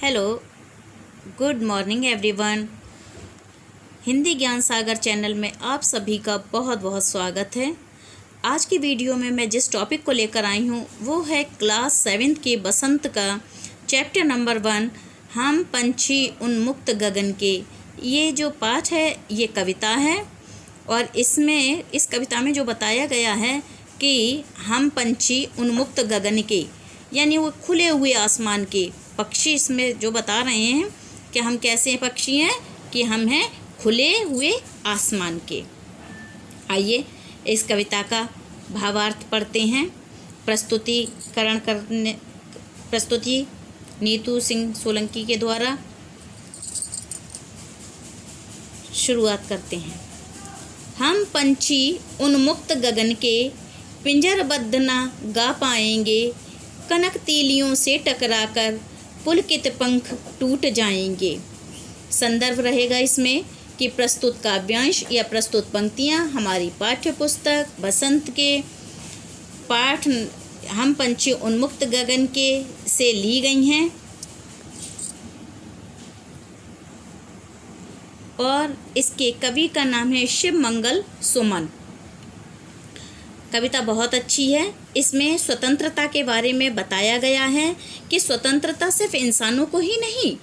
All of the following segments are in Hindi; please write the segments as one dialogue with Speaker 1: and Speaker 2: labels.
Speaker 1: Hello, good morning everyone. Hindi ज्ञान सागर चैनल में आप सभी का बहुत बहुत स्वागत है। आज की वीडियो में मैं जिस टॉपिक को लेकर आई हूँ वो है क्लास 7 के बसंत का चैप्टर नंबर 1, हम पंछी उन्मुक्त गगन के। ये जो पाठ है ये कविता है और इसमें इस कविता में जो बताया गया है कि हम पंछी उन्मुक्त गगन के, यानी वो खुले हुए आसमान के पक्षी इसमें जो बता रहे हैं कि हम कैसे पक्षी हैं कि हम हैं खुले हुए आसमान के। आइए इस कविता का भावार्थ पढ़ते हैं। प्रस्तुति नीतू सिंह सोलंकी के द्वारा शुरुआत करते हैं। हम पंछी उन्मुक्त गगन के, पिंजरबद्ध ना गा पाएंगे, कनक तीलियों से टकराकर पुलकित पंख टूट जाएंगे। संदर्भ रहेगा इसमें कि प्रस्तुत काव्यांश या प्रस्तुत पंक्तियाँ हमारी पाठ्य पुस्तक बसंत के पाठ हम पंछी उन्मुक्त गगन के से ली गई हैं और इसके कवि का नाम है शिव मंगल सुमन। कविता बहुत अच्छी है। इसमें स्वतंत्रता के बारे में बताया गया है कि स्वतंत्रता सिर्फ इंसानों को ही नहीं,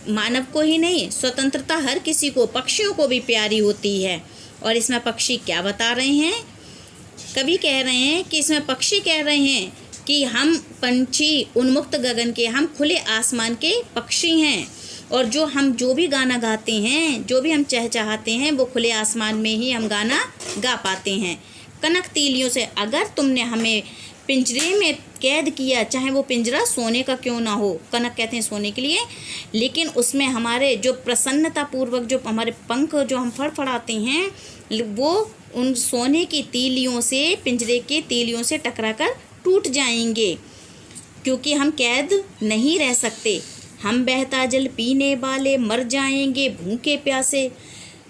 Speaker 1: मानव को ही नहीं, स्वतंत्रता हर किसी को, पक्षियों को भी प्यारी होती है। और इसमें पक्षी क्या बता रहे हैं, कवि कह रहे हैं कि इसमें पक्षी कह रहे हैं कि हम पंछी उन्मुक्त गगन के, हम खुले आसमान के पक्षी हैं और जो भी गाना गाते हैं, जो भी हम चहचहाते हैं वो खुले आसमान में ही हम गाना गा पाते हैं। कनक तीलियों से, अगर तुमने हमें पिंजरे में कैद किया, चाहे वो पिंजरा सोने का क्यों ना हो, कनक कहते हैं सोने के लिए, लेकिन उसमें हमारे जो प्रसन्नतापूर्वक जो हमारे पंख जो हम फड़फड़ाते हैं वो उन सोने की तीलियों से, पिंजरे के तीलियों से टकराकर टूट जाएंगे, क्योंकि हम कैद नहीं रह सकते। हम बहता जल पीने वाले मर जाएंगे भूखे प्यासे,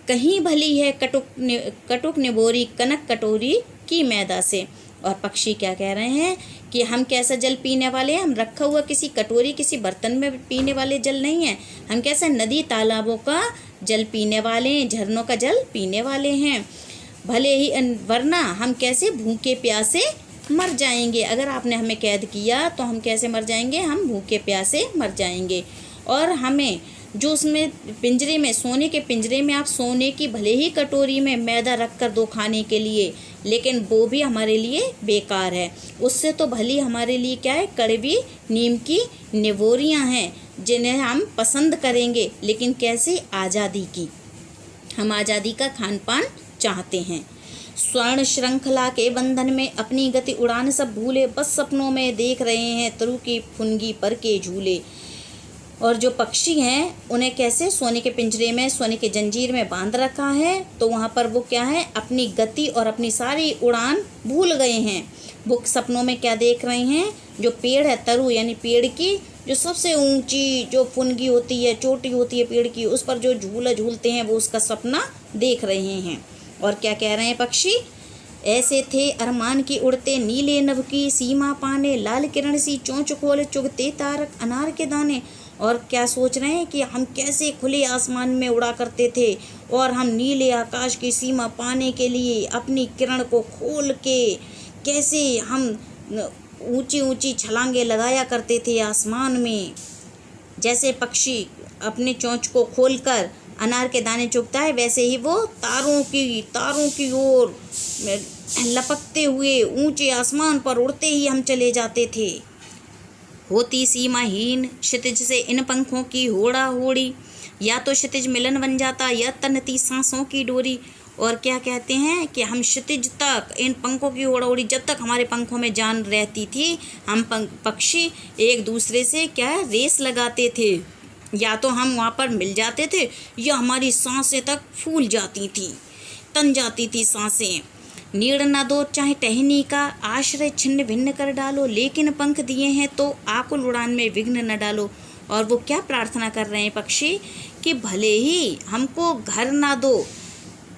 Speaker 1: कहीं भली है कटुक निबोरी कनक कटोरी की मैदा से। और पक्षी क्या कह रहे हैं कि हम कैसा जल पीने वाले हैं, हम रखा हुआ किसी कटोरी किसी बर्तन में पीने वाले जल नहीं हैं, हम कैसे नदी तालाबों का जल पीने वाले हैं, झरनों का जल पीने वाले हैं। भले ही वरना हम कैसे भूखे प्यासे मर जाएंगे, अगर आपने हमें कैद किया तो हम कैसे मर जाएंगे, हम भूखे प्यासे मर जाएंगे। और हमें जो उसमें पिंजरे में, सोने के पिंजरे में आप सोने की भले ही कटोरी में मैदा रख कर दो खाने के लिए, लेकिन वो भी हमारे लिए बेकार है। उससे तो भली हमारे लिए क्या है, कड़वी नीम की निवोरियाँ हैं जिन्हें हम पसंद करेंगे, लेकिन कैसे, आज़ादी की। हम आज़ादी का खान पान चाहते हैं। स्वर्ण श्रृंखला के बंधन में अपनी गति उड़ान सब भूले, बस सपनों में देख रहे हैं तरु की फुनगी पर के झूले। और जो पक्षी हैं उन्हें कैसे सोने के पिंजरे में, सोने के जंजीर में बांध रखा है, तो वहाँ पर वो क्या है, अपनी गति और अपनी सारी उड़ान भूल गए हैं। वो सपनों में क्या देख रहे हैं, जो पेड़ है तरु, यानी पेड़ की जो सबसे ऊंची जो फुनगी होती है, चोटी होती है पेड़ की, उस पर जो झूला झूलते हैं वो उसका सपना देख रहे हैं। और क्या कह रहे हैं पक्षी, ऐसे थे अरमान की उड़ते नीले नभ की सीमा पाने, लाल किरण सी चोंच खोल चुगते तारक अनार के दाने। और क्या सोच रहे हैं कि हम कैसे खुले आसमान में उड़ा करते थे और हम नीले आकाश की सीमा पाने के लिए अपनी किरण को खोल के कैसे हम ऊंची ऊंची छलांगे लगाया करते थे आसमान में। जैसे पक्षी अपने चोंच को खोलकर अनार के दाने चुगता है, वैसे ही वो तारों की ओर लपकते हुए ऊंचे आसमान पर उड़ते ही हम चले जाते थे। होती सीमाहीन क्षितिज से इन पंखों की होड़ा होड़ी, या तो क्षितिज मिलन बन जाता या तनती सांसों की डोरी। और क्या कहते हैं कि हम क्षितिज तक इन पंखों की होड़ा होड़ी, जब तक हमारे पंखों में जान रहती थी हम पक्षी एक दूसरे से क्या रेस लगाते थे, या तो हम वहाँ पर मिल जाते थे या हमारी सांसें तक फूल जाती थी, तन जाती थी सांसें। नीड़ न दो चाहे टहनी का, आश्रय छिन्न भिन्न कर डालो, लेकिन पंख दिए हैं तो आकुल उड़ान में विघ्न न डालो। और वो क्या प्रार्थना कर रहे हैं पक्षी कि भले ही हमको घर ना दो,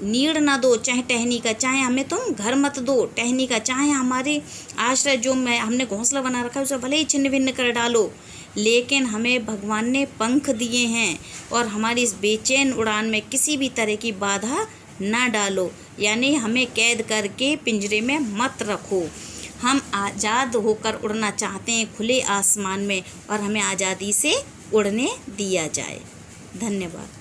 Speaker 1: नीड़ ना दो चाहे टहनी का, चाहे हमें तुम घर मत दो टहनी का, चाहे हमारे आश्रय जो हमने घोंसला बना रखा है उसे भले ही छिन्न भिन्न कर डालो, लेकिन हमें भगवान ने पंख दिए हैं और हमारी इस बेचैन उड़ान में किसी भी तरह की बाधा ना डालो, यानी हमें कैद करके पिंजरे में मत रखो। हम आज़ाद होकर उड़ना चाहते हैं खुले आसमान में और हमें आज़ादी से उड़ने दिया जाए। धन्यवाद।